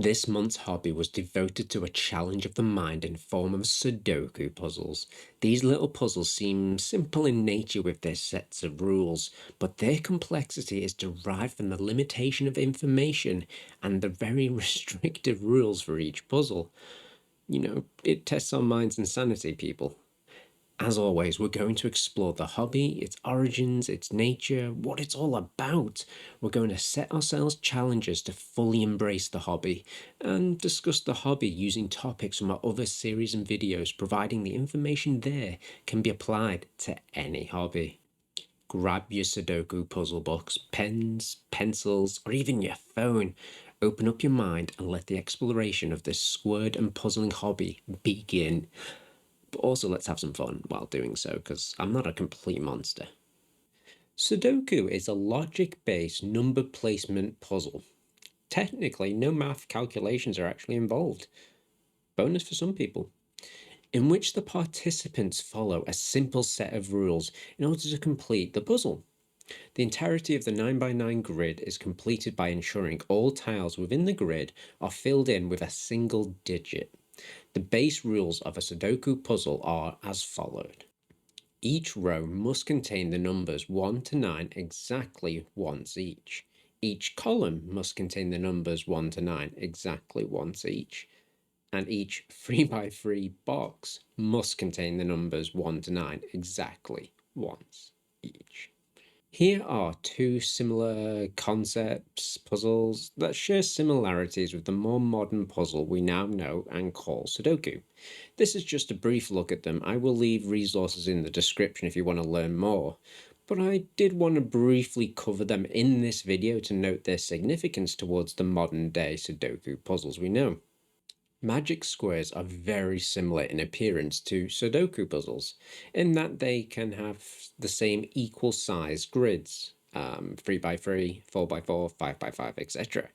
This month's hobby was devoted to a challenge of the mind in form of Sudoku puzzles. These little puzzles seem simple in nature with their sets of rules, but their complexity is derived from the limitation of information and the very restrictive rules for each puzzle. It tests our minds and sanity, people. As always, we're going to explore the hobby, its origins, its nature, what it's all about. We're going to set ourselves challenges to fully embrace the hobby and discuss the hobby using topics from our other series and videos, providing the information there can be applied to any hobby. Grab your Sudoku puzzle books, pens, pencils, or even your phone. Open up your mind and let the exploration of this word and puzzling hobby begin. But also, let's have some fun while doing so, because I'm not a complete monster. Sudoku is a logic-based number placement puzzle. Technically, no math calculations are actually involved. Bonus for some people. In which the participants follow a simple set of rules in order to complete the puzzle. The entirety of the 9x9 grid is completed by ensuring all tiles within the grid are filled in with a single digit. The base rules of a Sudoku puzzle are as followed. Each row must contain the numbers 1 to 9 exactly once each. Each column must contain the numbers 1 to 9 exactly once each. And each 3x3 box must contain the numbers 1 to 9 exactly once each. Here are two similar concepts, puzzles, that share similarities with the more modern puzzle we now know and call Sudoku. This is just a brief look at them. I will leave resources in the description if you want to learn more, but I did want to briefly cover them in this video to note their significance towards the modern day Sudoku puzzles we know. Magic squares are very similar in appearance to Sudoku puzzles, in that they can have the same equal size grids, 3x3, 4x4, 5x5, etc.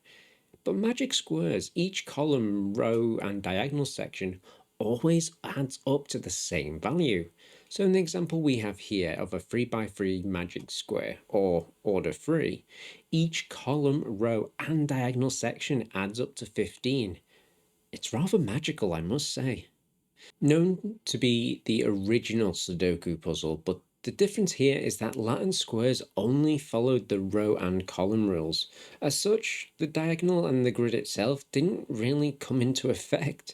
But magic squares, each column, row, and diagonal section always adds up to the same value. So in the example we have here of a 3x3 magic square, or order 3, each column, row, and diagonal section adds up to 15. It's rather magical, I must say. Known to be the original Sudoku puzzle, but the difference here is that Latin squares only followed the row and column rules. As such, the diagonal and the grid itself didn't really come into effect.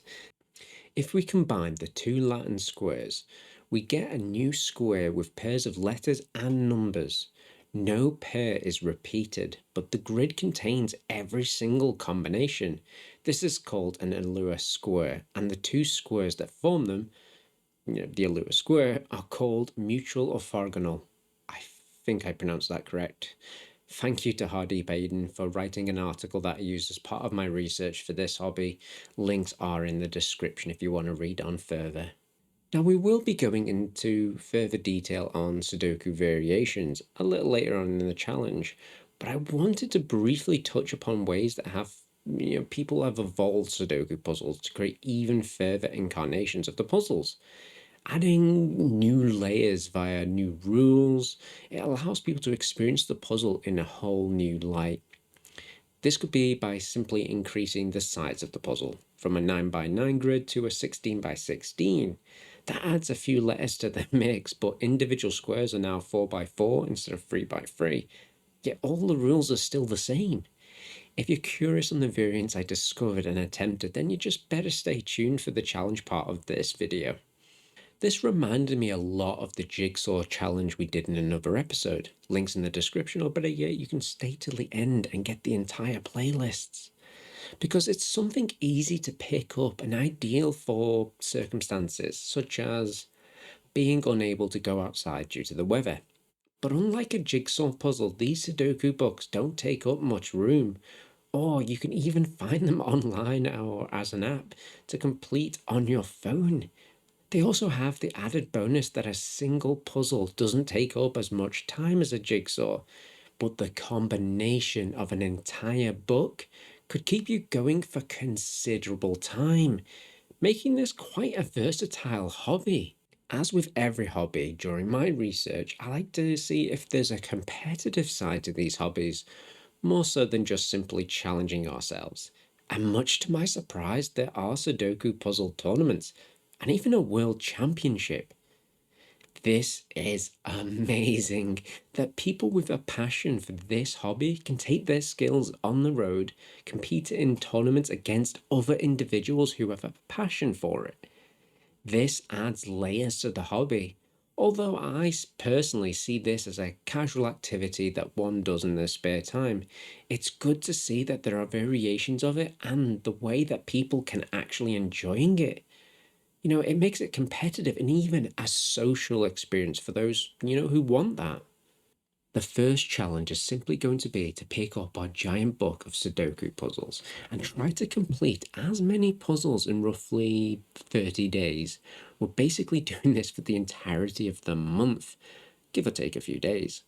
If we combine the two Latin squares, we get a new square with pairs of letters and numbers. No pair is repeated, but the grid contains every single combination. This is called an Allure square, and the two squares that form them, the Allure square, are called mutual orthogonal. I think I pronounced that correct. Thank you to Hardy Baden for writing an article that I used as part of my research for this hobby. Links are in the description if you want to read on further. Now we will be going into further detail on Sudoku variations a little later on in the challenge, but I wanted to briefly touch upon ways that people have evolved Sudoku puzzles to create even further incarnations of the puzzles. Adding new layers via new rules, it allows people to experience the puzzle in a whole new light. This could be by simply increasing the size of the puzzle from a 9x9 grid to a 16x16. That adds a few letters to the mix, but individual squares are now 4x4 instead of 3x3, yet all the rules are still the same. If you're curious on the variants I discovered and attempted, then you just better stay tuned for the challenge part of this video. This reminded me a lot of the jigsaw challenge we did in another episode. Links in the description, or better yet, you can stay till the end and get the entire playlists. Because it's something easy to pick up and ideal for circumstances such as being unable to go outside due to the weather. But unlike a jigsaw puzzle, these Sudoku books don't take up much room, or you can even find them online or as an app to complete on your phone. They also have the added bonus that a single puzzle doesn't take up as much time as a jigsaw, but the combination of an entire book could keep you going for considerable time, making this quite a versatile hobby. As with every hobby, during my research, I like to see if there's a competitive side to these hobbies, more so than just simply challenging ourselves. And much to my surprise, there are Sudoku puzzle tournaments and even a world championship. This is amazing that people with a passion for this hobby can take their skills on the road, compete in tournaments against other individuals who have a passion for it. This adds layers to the hobby. Although I personally see this as a casual activity that one does in their spare time, it's good to see that there are variations of it and the way that people can actually enjoying it. It makes it competitive and even a social experience for those, who want that. The first challenge is simply going to be to pick up our giant book of Sudoku puzzles and try to complete as many puzzles in roughly 30 days. We're basically doing this for the entirety of the month, give or take a few days.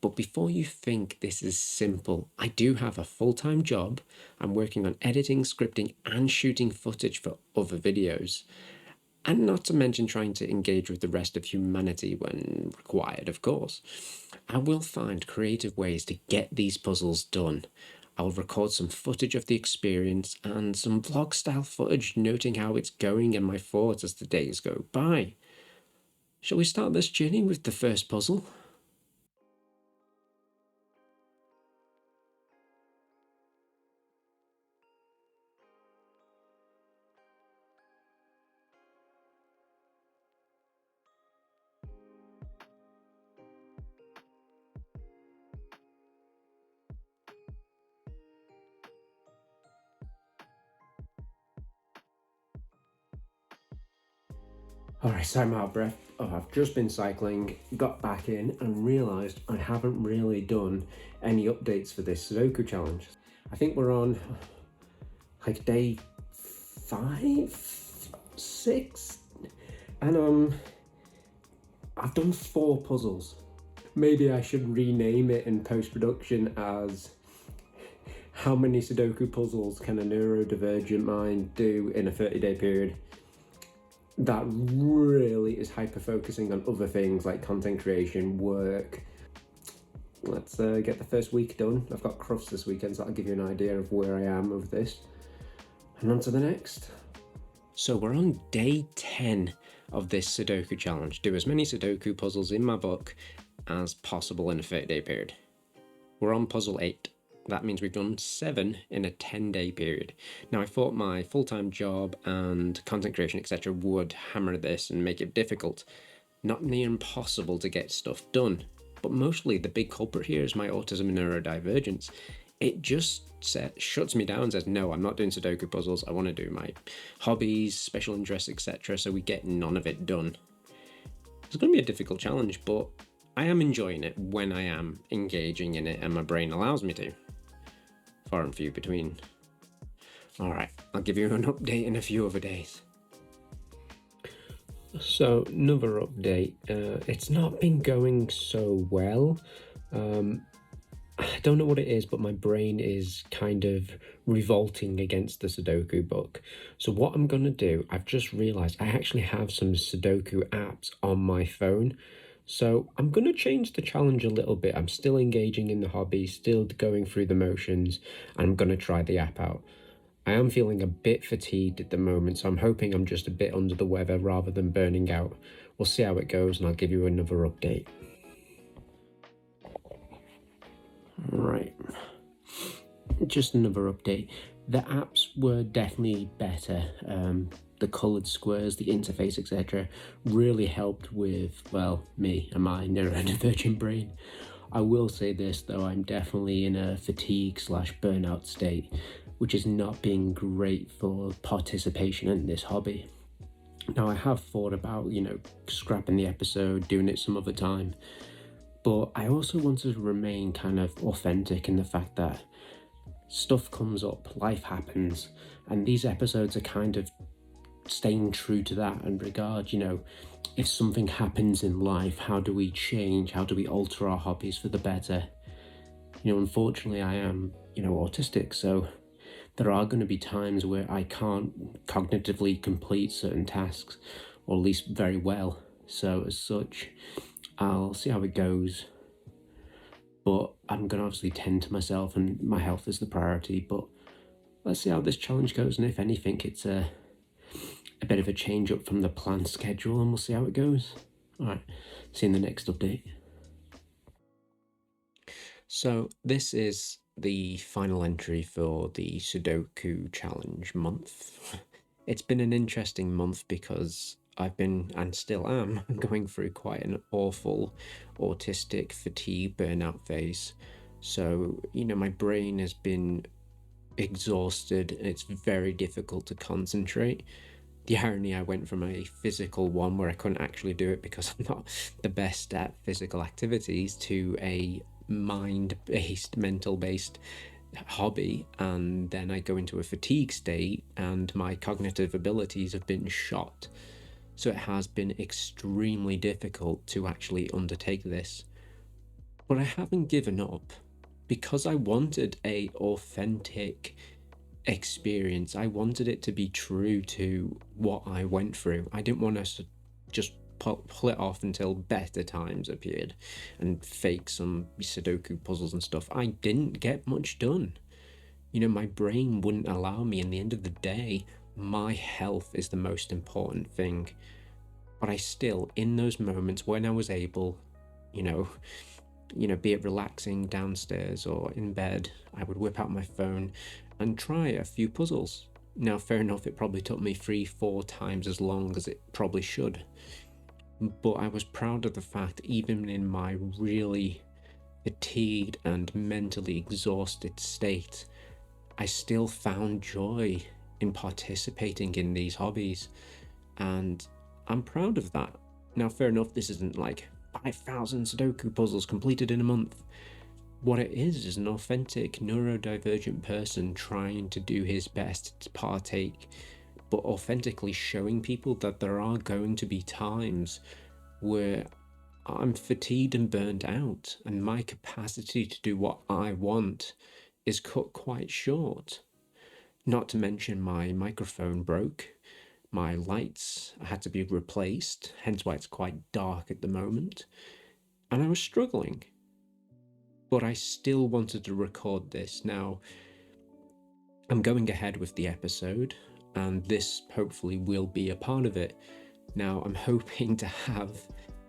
But before you think this is simple, I do have a full-time job. I'm working on editing, scripting, and shooting footage for other videos. And not to mention trying to engage with the rest of humanity when required, of course. I will find creative ways to get these puzzles done. I'll record some footage of the experience and some vlog style footage noting how it's going and my thoughts as the days go by. Shall we start this journey with the first puzzle? Alright, so I'm out of breath. I've just been cycling, got back in and realised I haven't really done any updates for this Sudoku challenge. I think we're on like day 5, 6, and I've done 4 puzzles. Maybe I should rename it in post-production as how many Sudoku puzzles can a neurodivergent mind do in a 30-day period? That really is hyper-focusing on other things like content creation, work. Let's get the first week done. I've got Crufts this weekend, so that'll give you an idea of where I am with this. And on to the next. So we're on day 10 of this Sudoku challenge. Do as many Sudoku puzzles in my book as possible in a 30-day period. We're on puzzle 8. That means we've done 7 in a 10-day period. Now, I thought my full-time job and content creation, etc. would hammer this and make it difficult. Not near impossible to get stuff done. But mostly the big culprit here is my autism and neurodivergence. It just shuts me down and says, no, I'm not doing Sudoku puzzles. I want to do my hobbies, special interests, etc. So we get none of it done. It's going to be a difficult challenge, but I am enjoying it when I am engaging in it and my brain allows me to. Far and few between. Alright, I'll give you an update in a few other days. So, another update. It's not been going so well. I don't know what it is, but my brain is kind of revolting against the Sudoku book. So what I'm going to do, I've just realised I actually have some Sudoku apps on my phone. So I'm going to change the challenge a little bit. I'm still engaging in the hobby, still going through the motions, and I'm going to try the app out. I am feeling a bit fatigued at the moment, so I'm hoping I'm just a bit under the weather rather than burning out. We'll see how it goes, and I'll give you another update. Right, just another update. The apps were definitely better. The coloured squares, the interface, etc. really helped with, well, me and my neurodivergent brain. I will say this though, I'm definitely in a fatigue/burnout state, which is not being great for participation in this hobby. Now I have thought about, scrapping the episode, doing it some other time, but I also want to remain kind of authentic in the fact that stuff comes up, life happens, and these episodes are kind of staying true to that and regard, if something happens in life, how do we change, how do we alter our hobbies for the better? Unfortunately I am, autistic, so there are going to be times where I can't cognitively complete certain tasks, or at least very well. So as such, I'll see how it goes. But I'm going to obviously tend to myself and my health is the priority. But let's see how this challenge goes, and if anything, it's a bit of a change up from the planned schedule, and we'll see how it goes. Alright, see you in the next update. So this is the final entry for the Sudoku challenge month. It's been an interesting month because I've been, and still am, going through quite an awful autistic fatigue burnout phase. So, my brain has been exhausted and it's very difficult to concentrate. The irony, I went from a physical one where I couldn't actually do it because I'm not the best at physical activities to a mind-based, mental-based hobby, and then I go into a fatigue state and my cognitive abilities have been shot. So it has been extremely difficult to actually undertake this. But I haven't given up because I wanted an authentic experience. I wanted it to be true to what I went through. I didn't want us to just pull it off until better times appeared and fake some Sudoku puzzles and stuff. I didn't get much done. My brain wouldn't allow me. In the end of the day, my health is the most important thing. But I still, in those moments when I was able, be it relaxing downstairs or in bed, I would whip out my phone and try a few puzzles. Now, fair enough, it probably took me 3-4 times as long as it probably should. But I was proud of the fact, even in my really fatigued and mentally exhausted state, I still found joy in participating in these hobbies. And I'm proud of that. Now, fair enough, this isn't like 5,000 Sudoku puzzles completed in a month. What it is an authentic neurodivergent person trying to do his best to partake, but authentically showing people that there are going to be times where I'm fatigued and burnt out, and my capacity to do what I want is cut quite short. Not to mention my microphone broke, my lights had to be replaced, hence why it's quite dark at the moment, and I was struggling. But I still wanted to record this. Now, I'm going ahead with the episode, and this hopefully will be a part of it. Now, I'm hoping to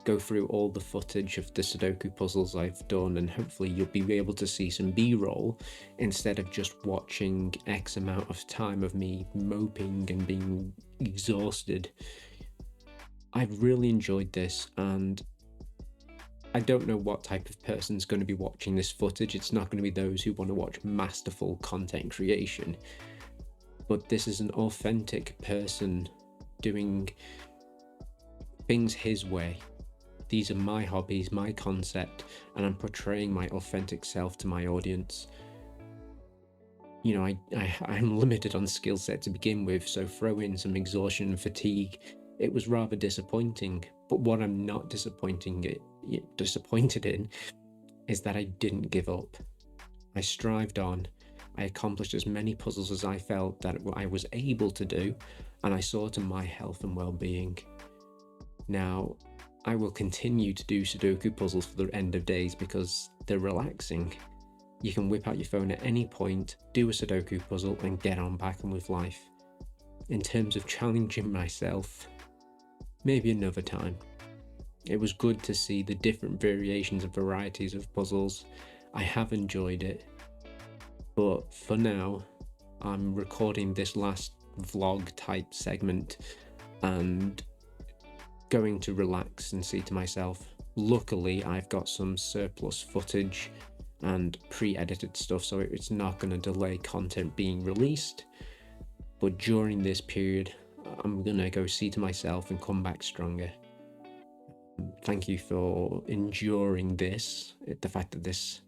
go through all the footage of the Sudoku puzzles I've done, and hopefully you'll be able to see some B-roll instead of just watching X amount of time of me moping and being exhausted. I've really enjoyed this, and I don't know what type of person's going to be watching this footage. It's not going to be those who want to watch masterful content creation, but this is an authentic person doing things his way. These are my hobbies, my concept, and I'm portraying my authentic self to my audience. I'm limited on skill set to begin with, so throw in some exhaustion and fatigue. It was rather disappointing, but what I'm not disappointed in is that I didn't give up. I strived on. I accomplished as many puzzles as I felt that I was able to do, and I saw to my health and well-being. Now, I will continue to do Sudoku puzzles for the end of days because they're relaxing. You can whip out your phone at any point, do a Sudoku puzzle, and get on back with life. In terms of challenging myself, maybe another time. It was good to see the different variations and varieties of puzzles. I have enjoyed it. But for now, I'm recording this last vlog type segment and going to relax and see to myself. Luckily, I've got some surplus footage and pre-edited stuff, so it's not going to delay content being released. But during this period, I'm going to go see to myself and come back stronger. Thank you for enduring this. The fact that this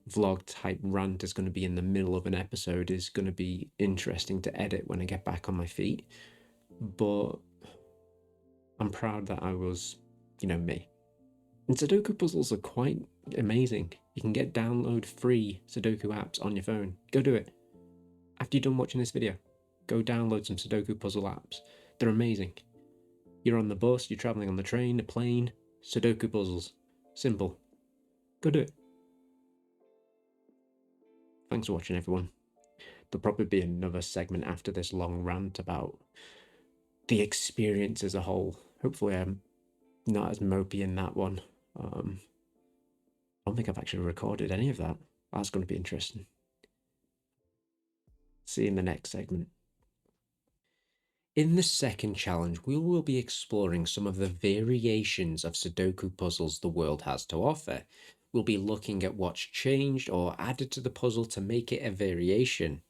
vlog type rant is going to be in the middle of an episode is going to be interesting to edit when I get back on my feet. But I'm proud that I was, me. And Sudoku puzzles are quite amazing. You can download free Sudoku apps on your phone. Go do it. After you're done watching this video, go download some Sudoku puzzle apps. They're amazing. You're on the bus, you're traveling on the train, a plane, Sudoku puzzles. Simple. Go do it. Thanks for watching, everyone. there'll probably be another segment after this long rant about the experience as a whole. Hopefully, I'm not as mopey in that one. I don't think I've actually recorded any of that. That's going to be interesting. See you in the next segment. In the second challenge, we will be exploring some of the variations of Sudoku puzzles the world has to offer. We'll be looking at what's changed or added to the puzzle to make it a variation,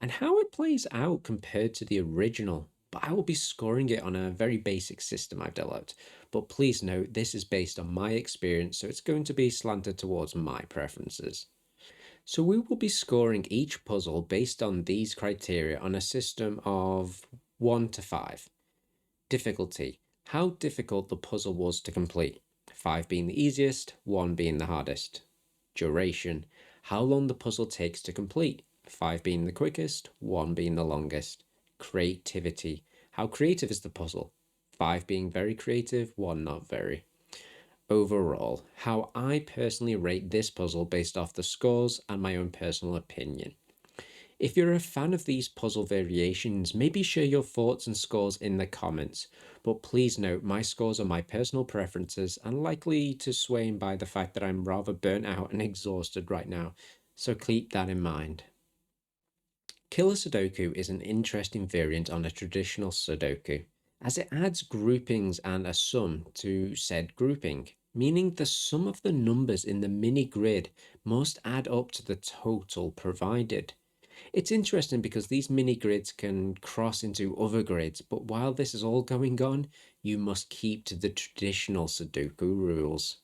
and how it plays out compared to the original. But I will be scoring it on a very basic system I've developed. But please note, this is based on my experience, so it's going to be slanted towards my preferences. So we will be scoring each puzzle based on these criteria on a system of 1 to 5. Difficulty: how difficult the puzzle was to complete, 5 being the easiest, 1 being the hardest. Duration: how long the puzzle takes to complete, 5 being the quickest, 1 being the longest. Creativity: how creative is the puzzle, 5 being very creative, 1 not very. Overall, how I personally rate this puzzle based off the scores and my own personal opinion. If you're a fan of these puzzle variations, maybe share your thoughts and scores in the comments, but please note my scores are my personal preferences and likely to sway by the fact that I'm rather burnt out and exhausted right now, so keep that in mind. Killer Sudoku is an interesting variant on a traditional Sudoku, as it adds groupings and a sum to said grouping, meaning the sum of the numbers in the mini grid must add up to the total provided. It's interesting because these mini grids can cross into other grids, but while this is all going on, you must keep to the traditional Sudoku rules.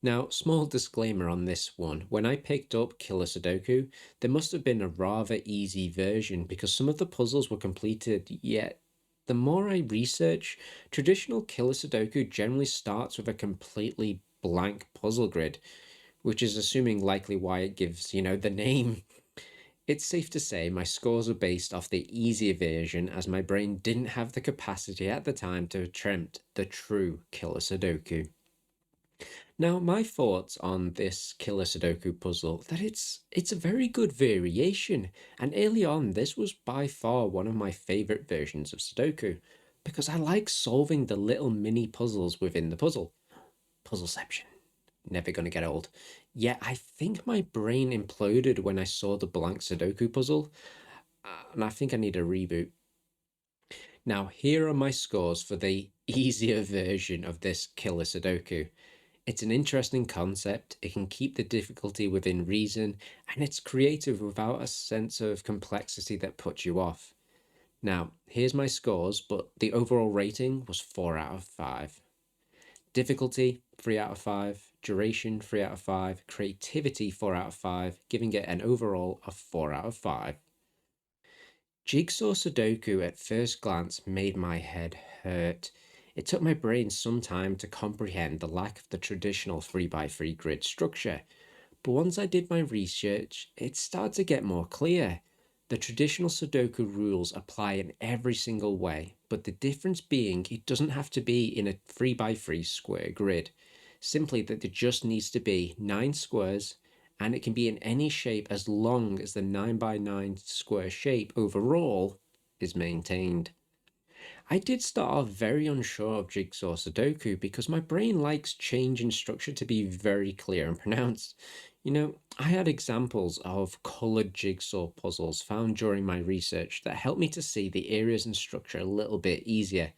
Now, small disclaimer on this one. When I picked up Killer Sudoku, there must have been a rather easy version because some of the puzzles were completed, yet the more I research, traditional Killer Sudoku generally starts with a completely blank puzzle grid, which is assuming likely why it gives, the name. It's safe to say my scores are based off the easier version as my brain didn't have the capacity at the time to attempt the true Killer Sudoku. Now, my thoughts on this Killer Sudoku puzzle that it's a very good variation, and early on this was by far one of my favorite versions of Sudoku because I like solving the little mini puzzles within the puzzle. Puzzleception. Never gonna get old. Yet I think my brain imploded when I saw the blank Sudoku puzzle, and I think I need a reboot. Now, here are my scores for the easier version of this Killer Sudoku. It's an interesting concept, it can keep the difficulty within reason, and it's creative without a sense of complexity that puts you off. Now, here's my scores, but the overall rating was 4 out of 5. Difficulty, 3 out of 5. Duration, 3 out of 5. Creativity, 4 out of 5, giving it an overall of 4 out of 5. Jigsaw Sudoku at first glance made my head hurt. It took my brain some time to comprehend the lack of the traditional 3x3 grid structure, but once I did my research, it started to get more clear. The traditional Sudoku rules apply in every single way, but the difference being it doesn't have to be in a 3x3 square grid. Simply that there just needs to be 9 squares, and it can be in any shape as long as the 9x9 square shape overall is maintained. I did start off very unsure of Jigsaw Sudoku because my brain likes change in structure to be very clear and pronounced. I had examples of coloured jigsaw puzzles found during my research that helped me to see the areas and structure a little bit easier.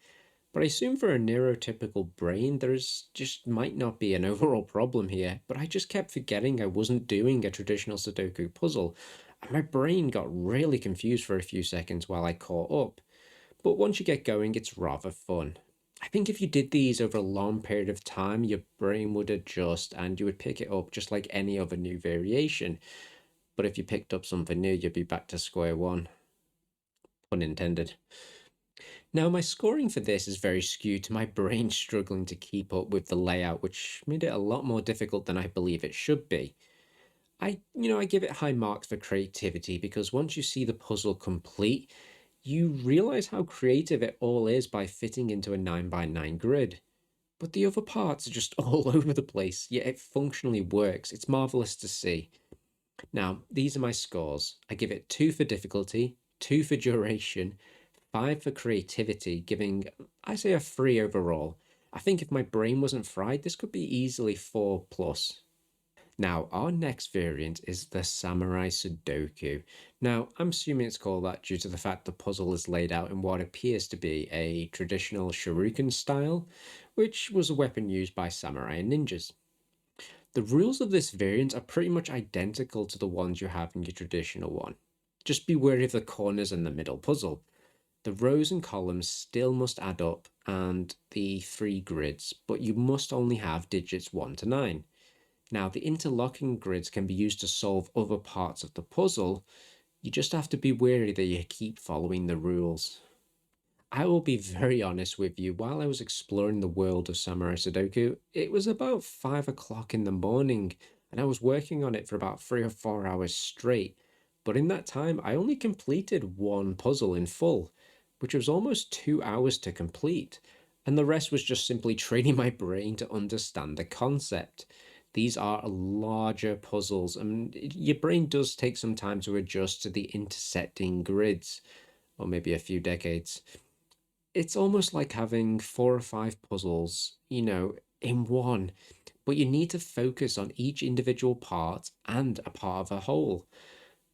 But I assume for a neurotypical brain, there's just might not be an overall problem here, but I just kept forgetting I wasn't doing a traditional Sudoku puzzle, and my brain got really confused for a few seconds while I caught up. But once you get going, it's rather fun. I think if you did these over a long period of time, your brain would adjust and you would pick it up just like any other new variation. But if you picked up something new, you'd be back to square one. Pun intended. Now, my scoring for this is very skewed to my brain struggling to keep up with the layout, which made it a lot more difficult than I believe it should be. I give it high marks for creativity because once you see the puzzle complete, you realize how creative it all is by fitting into a 9x9 grid. But the other parts are just all over the place, yet it functionally works. It's marvelous to see. Now, these are my scores. I give it 2 for difficulty, 2 for duration, 5 for creativity, giving, I say, a 3 overall. I think if my brain wasn't fried, this could be easily 4 plus. Now, our next variant is the Samurai Sudoku. Now, I'm assuming it's called that due to the fact the puzzle is laid out in what appears to be a traditional shuriken style, which was a weapon used by samurai and ninjas. The rules of this variant are pretty much identical to the ones you have in your traditional one. Just be wary of the corners and the middle puzzle. The rows and columns still must add up and the 3 grids, but you must only have digits 1 to 9. Now, the interlocking grids can be used to solve other parts of the puzzle. You just have to be wary that you keep following the rules. I will be very honest with you, while I was exploring the world of Samurai Sudoku, it was about 5 o'clock in the morning, and I was working on it for about 3 or 4 hours straight. But in that time, I only completed one puzzle in full, which was almost 2 hours to complete, and the rest was just simply training my brain to understand the concept. These are larger puzzles, and your brain does take some time to adjust to the intersecting grids, or maybe a few decades. It's almost like having 4 or 5 puzzles, in one, but you need to focus on each individual part and a part of a whole.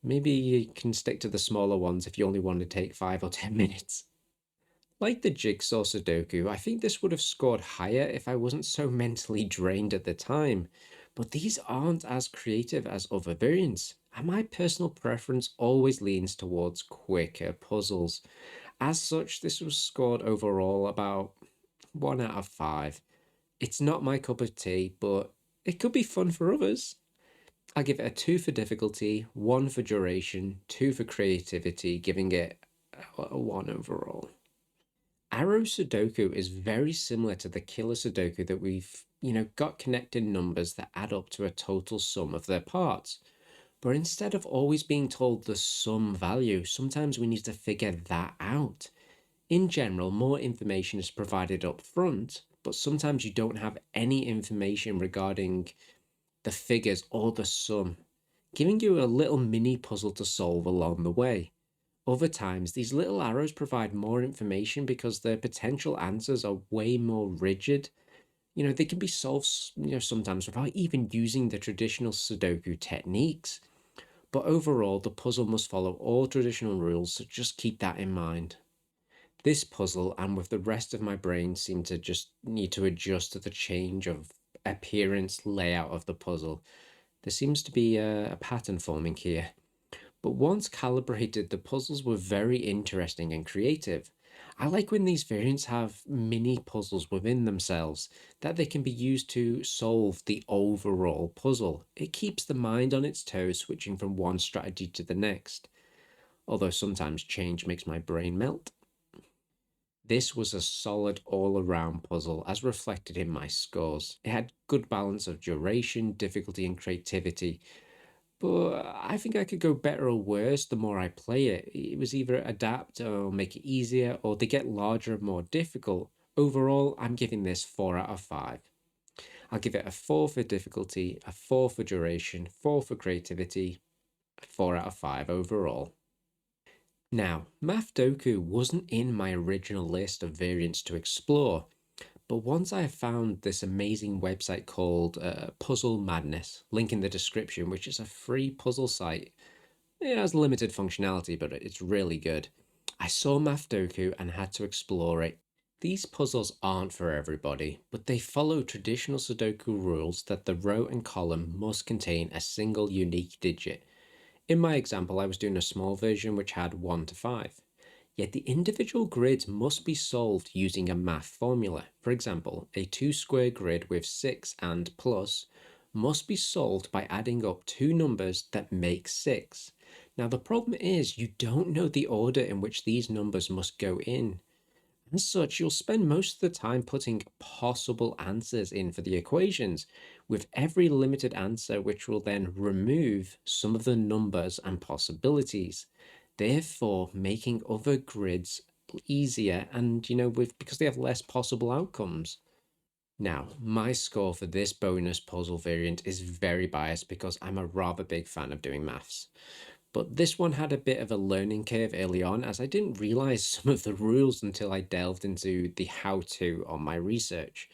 Maybe you can stick to the smaller ones if you only want to take 5 or 10 minutes. Like the jigsaw Sudoku, I think this would have scored higher if I wasn't so mentally drained at the time, but these aren't as creative as other variants, and my personal preference always leans towards quicker puzzles. As such, this was scored overall about 1 out of 5. It's not my cup of tea, but it could be fun for others. I'll give it a 2 for difficulty, 1 for duration, 2 for creativity, giving it a 1 overall. Arrow Sudoku is very similar to the killer Sudoku that we've, got connected numbers that add up to a total sum of their parts. But instead of always being told the sum value, sometimes we need to figure that out. In general, more information is provided up front, but sometimes you don't have any information regarding the figures or the sum, giving you a little mini puzzle to solve along the way. Other times, these little arrows provide more information because their potential answers are way more rigid. They can be solved, sometimes without even using the traditional Sudoku techniques. But overall, the puzzle must follow all traditional rules, so just keep that in mind. This puzzle and with the rest of my brain seem to just need to adjust to the change of appearance layout of the puzzle. There seems to be a pattern forming here. But once calibrated, the puzzles were very interesting and creative. I like when these variants have mini puzzles within themselves that they can be used to solve the overall puzzle. It keeps the mind on its toes, switching from one strategy to the next, although sometimes change makes my brain melt. This was a solid all-around puzzle as reflected in my scores. It had good balance of duration, difficulty and creativity, but I think I could go better or worse the more I play it. It was either adapt or make it easier or they get larger and more difficult. Overall, I'm giving this 4 out of 5. I'll give it a 4 for difficulty, a 4 for duration, 4 for creativity, 4 out of 5 overall. Now, Math Doku wasn't in my original list of variants to explore, but once I found this amazing website called Puzzle Madness, link in the description, which is a free puzzle site. It has limited functionality, but it's really good. I saw Math Doku and had to explore it. These puzzles aren't for everybody, but they follow traditional Sudoku rules that the row and column must contain a single unique digit. In my example, I was doing a small version which had 1 to 5. Yet the individual grids must be solved using a math formula. For example, a 2-square grid with 6 and plus must be solved by adding up 2 numbers that make 6. Now the problem is you don't know the order in which these numbers must go in. As such, you'll spend most of the time putting possible answers in for the equations, with every limited answer which will then remove some of the numbers and possibilities, therefore making other grids easier and, because they have less possible outcomes. Now, my score for this bonus puzzle variant is very biased because I'm a rather big fan of doing maths. But this one had a bit of a learning curve early on as I didn't realize some of the rules until I delved into the how to on my research.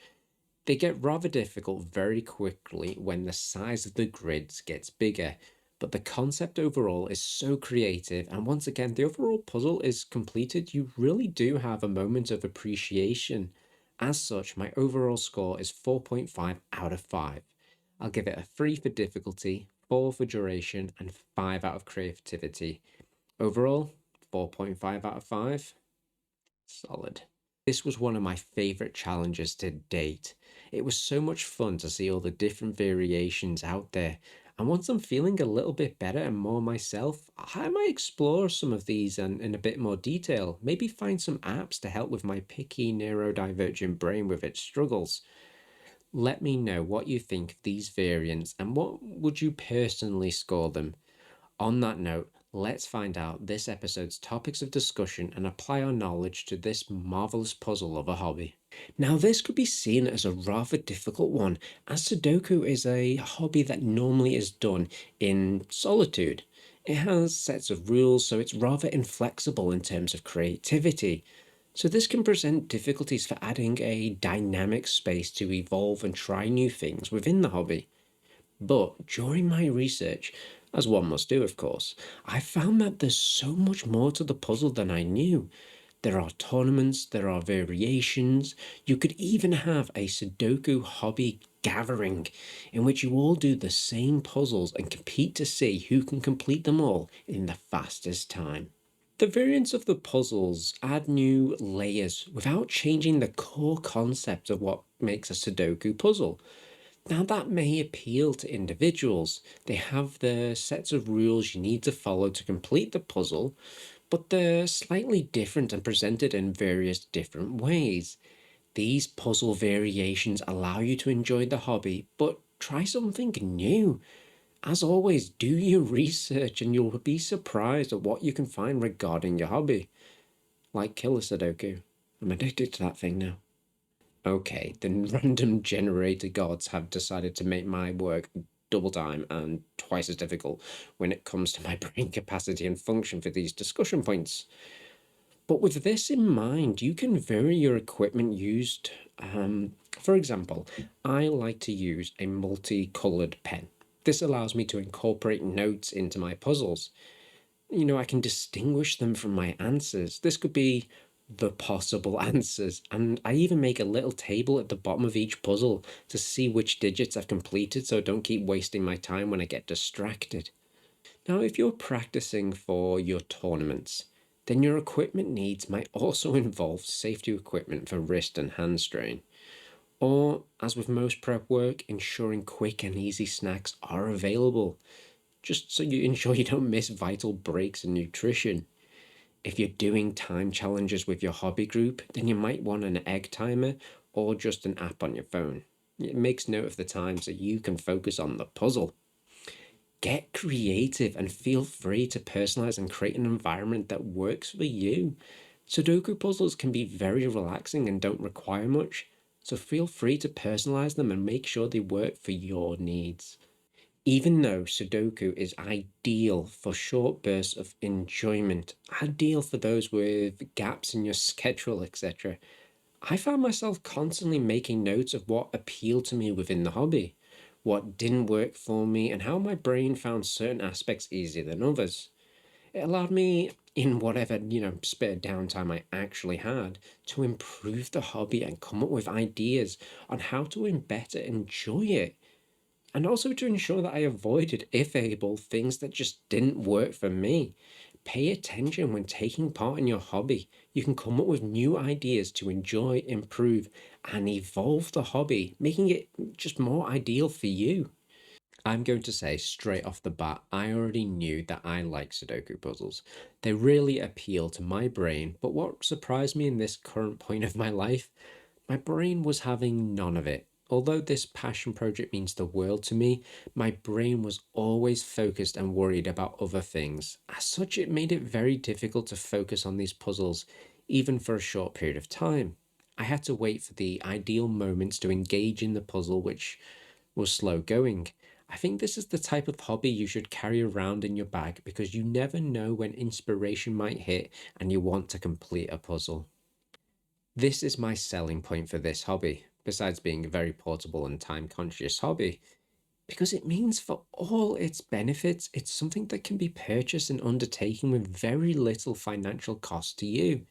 They get rather difficult very quickly when the size of the grids gets bigger, but the concept overall is so creative, and once again, the overall puzzle is completed. You really do have a moment of appreciation. As such, my overall score is 4.5 out of 5. I'll give it a 3 for difficulty, 4 for duration, and 5 out of creativity. Overall, 4.5 out of 5. Solid. This was one of my favorite challenges to date. It was so much fun to see all the different variations out there. And once I'm feeling a little bit better and more myself, I might explore some of these and in a bit more detail. Maybe find some apps to help with my picky neurodivergent brain with its struggles. Let me know what you think of these variants and what would you personally score them. On that note, let's find out this episode's topics of discussion and apply our knowledge to this marvelous puzzle of a hobby. Now, this could be seen as a rather difficult one, as Sudoku is a hobby that normally is done in solitude. It has sets of rules, so it's rather inflexible in terms of creativity. So, this can present difficulties for adding a dynamic space to evolve and try new things within the hobby. But during my research, as one must do, of course, I found that there's so much more to the puzzle than I knew. There are tournaments, there are variations. You could even have a Sudoku hobby gathering in which you all do the same puzzles and compete to see who can complete them all in the fastest time. The variants of the puzzles add new layers without changing the core concept of what makes a Sudoku puzzle. Now, that may appeal to individuals. They have the sets of rules you need to follow to complete the puzzle, but they're slightly different and presented in various different ways. These puzzle variations allow you to enjoy the hobby, but try something new. As always, do your research and you'll be surprised at what you can find regarding your hobby. Like Killer Sudoku. I'm addicted to that thing now. Okay, the random generator gods have decided to make my work double time and twice as difficult when it comes to my brain capacity and function for these discussion points. But with this in mind, you can vary your equipment used. For example, I like to use a multicolored pen. This allows me to incorporate notes into my puzzles. I can distinguish them from my answers. This could be the possible answers, and I even make a little table at the bottom of each puzzle to see which digits I've completed so I don't keep wasting my time when I get distracted. Now, if you're practicing for your tournaments, then your equipment needs might also involve safety equipment for wrist and hand strain. Or, as with most prep work, ensuring quick and easy snacks are available, just so you ensure you don't miss vital breaks in nutrition. If you're doing time challenges with your hobby group, then you might want an egg timer or just an app on your phone. It makes note of the time so you can focus on the puzzle. Get creative and feel free to personalize and create an environment that works for you. Sudoku puzzles can be very relaxing and don't require much, so feel free to personalize them and make sure they work for your needs. Even though Sudoku is ideal for short bursts of enjoyment, ideal for those with gaps in your schedule, etc., I found myself constantly making notes of what appealed to me within the hobby, what didn't work for me, and how my brain found certain aspects easier than others. It allowed me, in whatever, spare downtime I actually had, to improve the hobby and come up with ideas on how to better enjoy it, and also to ensure that I avoided, if able, things that just didn't work for me. Pay attention when taking part in your hobby. You can come up with new ideas to enjoy, improve, and evolve the hobby, making it just more ideal for you. I'm going to say straight off the bat, I already knew that I like Sudoku puzzles. They really appeal to my brain, but what surprised me in this current point of my life, my brain was having none of it. Although this passion project means the world to me, my brain was always focused and worried about other things. As such, it made it very difficult to focus on these puzzles, even for a short period of time. I had to wait for the ideal moments to engage in the puzzle, which was slow going. I think this is the type of hobby you should carry around in your bag because you never know when inspiration might hit and you want to complete a puzzle. This is my selling point for this hobby, besides being a very portable and time conscious hobby, because it means for all its benefits, it's something that can be purchased and undertaken with very little financial cost to you.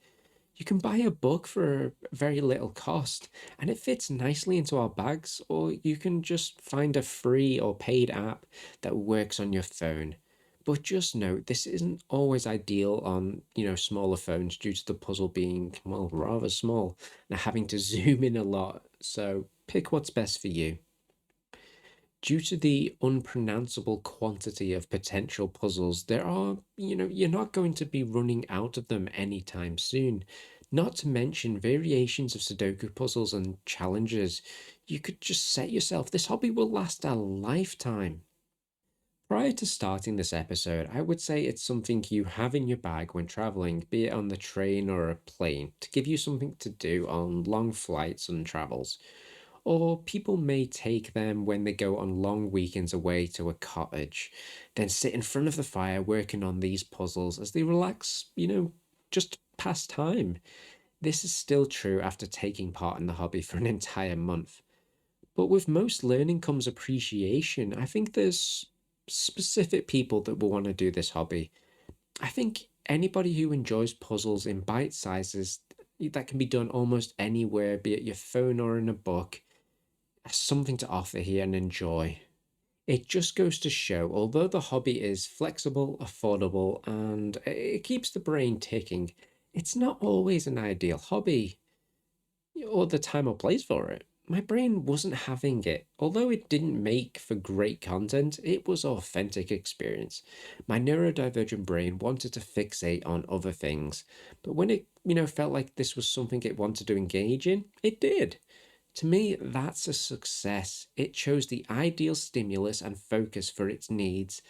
You can buy a book for very little cost and it fits nicely into our bags, or you can just find a free or paid app that works on your phone. But just note, this isn't always ideal on, smaller phones due to the puzzle being, well, rather small and having to zoom in a lot. So pick what's best for you. Due to the unpronounceable quantity of potential puzzles, you're not going to be running out of them anytime soon. Not to mention variations of Sudoku puzzles and challenges. You could just set yourself, this hobby will last a lifetime. Prior to starting this episode, I would say it's something you have in your bag when traveling, be it on the train or a plane, to give you something to do on long flights and travels. Or people may take them when they go on long weekends away to a cottage, then sit in front of the fire working on these puzzles as they relax, just pass time. This is still true after taking part in the hobby for an entire month. But with most learning comes appreciation. I think there's specific people that will want to do this hobby. I think anybody who enjoys puzzles in bite sizes that can be done almost anywhere, be it your phone or in a book, has something to offer here and enjoy. It just goes to show, although the hobby is flexible, affordable, and it keeps the brain ticking, it's not always an ideal hobby or the time or place for it. My brain wasn't having it. Although it didn't make for great content, it was authentic experience. My neurodivergent brain wanted to fixate on other things, but when it, felt like this was something it wanted to engage in, it did. To me, that's a success. It chose the ideal stimulus and focus for its needs.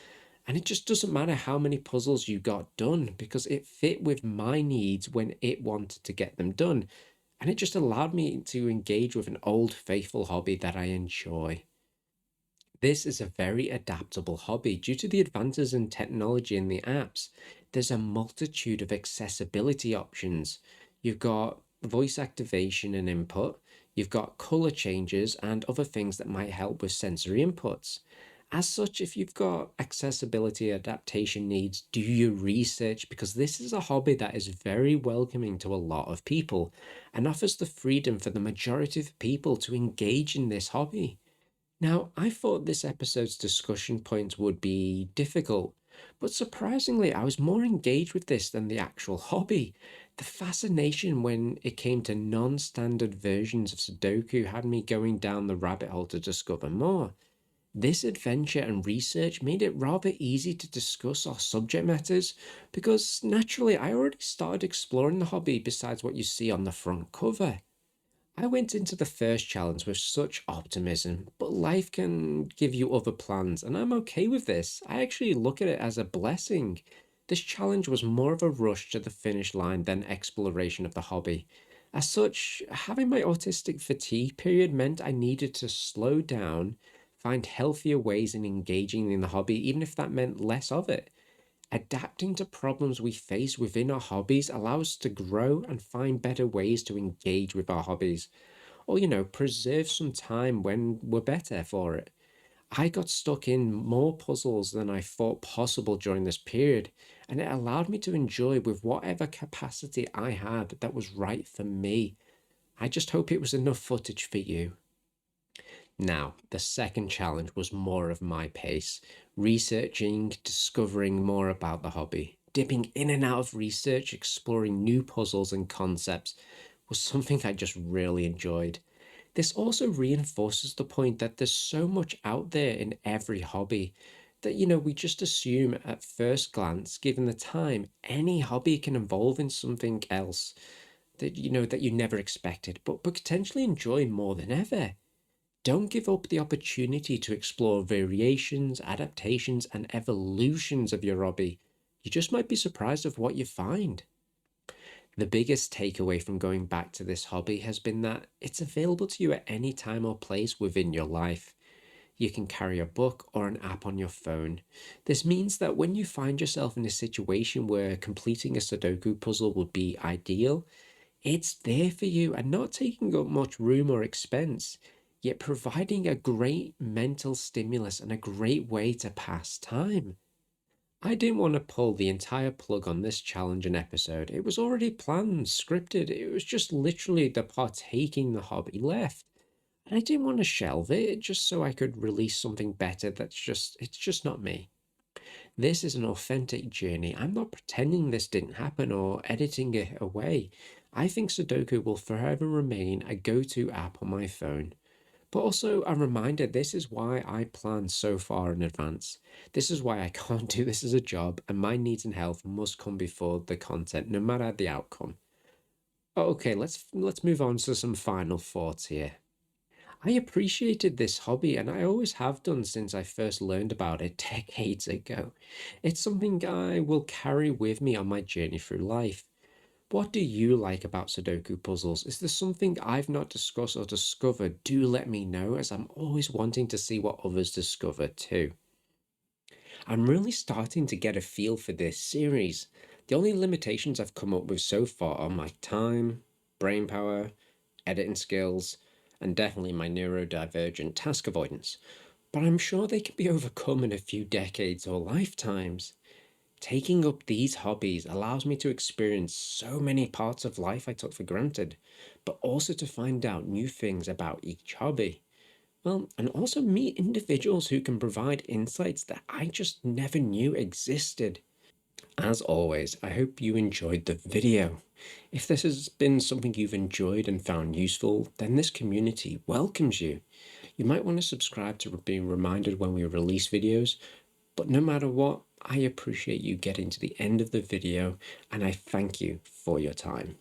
And it just doesn't matter how many puzzles you got done because it fit with my needs when it wanted to get them done. And it just allowed me to engage with an old faithful hobby that I enjoy. This is a very adaptable hobby due to the advances in technology in the apps. There's a multitude of accessibility options. You've got voice activation and input, you've got color changes and other things that might help with sensory inputs. As such, if you've got accessibility adaptation needs, do your research because this is a hobby that is very welcoming to a lot of people and offers the freedom for the majority of people to engage in this hobby. Now, I thought this episode's discussion points would be difficult, but surprisingly, I was more engaged with this than the actual hobby. The fascination when it came to non standard versions of Sudoku had me going down the rabbit hole to discover more. This adventure and research made it rather easy to discuss our subject matters because naturally I already started exploring the hobby besides what you see on the front cover. I went into the first challenge with such optimism, but life can give you other plans, and I'm okay with this. I actually look at it as a blessing. This challenge was more of a rush to the finish line than exploration of the hobby. As such, having my autistic fatigue period meant I needed to slow down, find healthier ways in engaging in the hobby, even if that meant less of it. Adapting to problems we face within our hobbies allows us to grow and find better ways to engage with our hobbies, or, preserve some time when we're better for it. I got stuck in more puzzles than I thought possible during this period, and it allowed me to enjoy with whatever capacity I had that was right for me. I just hope it was enough footage for you. Now, the second challenge was more of my pace, researching, discovering more about the hobby. Dipping in and out of research, exploring new puzzles and concepts was something I just really enjoyed. This also reinforces the point that there's so much out there in every hobby that, we just assume at first glance, given the time, any hobby can evolve in something else that, that you never expected, but potentially enjoy more than ever. Don't give up the opportunity to explore variations, adaptations, and evolutions of your hobby. You just might be surprised of what you find. The biggest takeaway from going back to this hobby has been that it's available to you at any time or place within your life. You can carry a book or an app on your phone. This means that when you find yourself in a situation where completing a Sudoku puzzle would be ideal, it's there for you and not taking up much room or expense, yet providing a great mental stimulus and a great way to pass time. I didn't want to pull the entire plug on this challenge and episode. It was already planned, scripted. It was just literally the partaking the hobby left. And I didn't want to shelve it just so I could release something better it's just not me. This is an authentic journey. I'm not pretending this didn't happen or editing it away. I think Sudoku will forever remain a go-to app on my phone. But also a reminder, this is why I plan so far in advance. This is why I can't do this as a job, and my needs and health must come before the content, no matter the outcome. Okay, let's move on to some final thoughts here. I appreciated this hobby, and I always have done since I first learned about it decades ago. It's something I will carry with me on my journey through life. What do you like about Sudoku puzzles? Is there something I've not discussed or discovered? Do let me know, as I'm always wanting to see what others discover too. I'm really starting to get a feel for this series. The only limitations I've come up with so far are my time, brain power, editing skills, and definitely my neurodivergent task avoidance. But I'm sure they can be overcome in a few decades or lifetimes. Taking up these hobbies allows me to experience so many parts of life I took for granted, but also to find out new things about each hobby. Well, and also meet individuals who can provide insights that I just never knew existed. As always, I hope you enjoyed the video. If this has been something you've enjoyed and found useful, then this community welcomes you. You might want to subscribe to be reminded when we release videos, but no matter what, I appreciate you getting to the end of the video and I thank you for your time.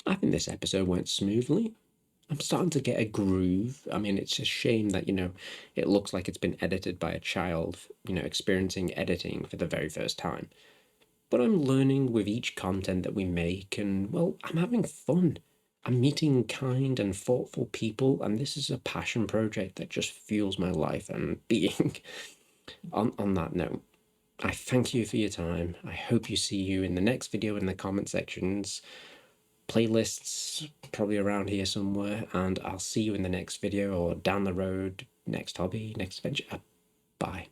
I think this episode went smoothly. I'm starting to get a groove. I mean, it's a shame that, it looks like it's been edited by a child, experiencing editing for the very first time. But I'm learning with each content that we make, and well, I'm having fun. I'm meeting kind and thoughtful people, and this is a passion project that just fuels my life and being. On that note, I thank you for your time. I hope you see you in the next video in the comment sections. Playlists probably around here somewhere, and I'll see you in the next video or down the road, next hobby, next adventure. Bye.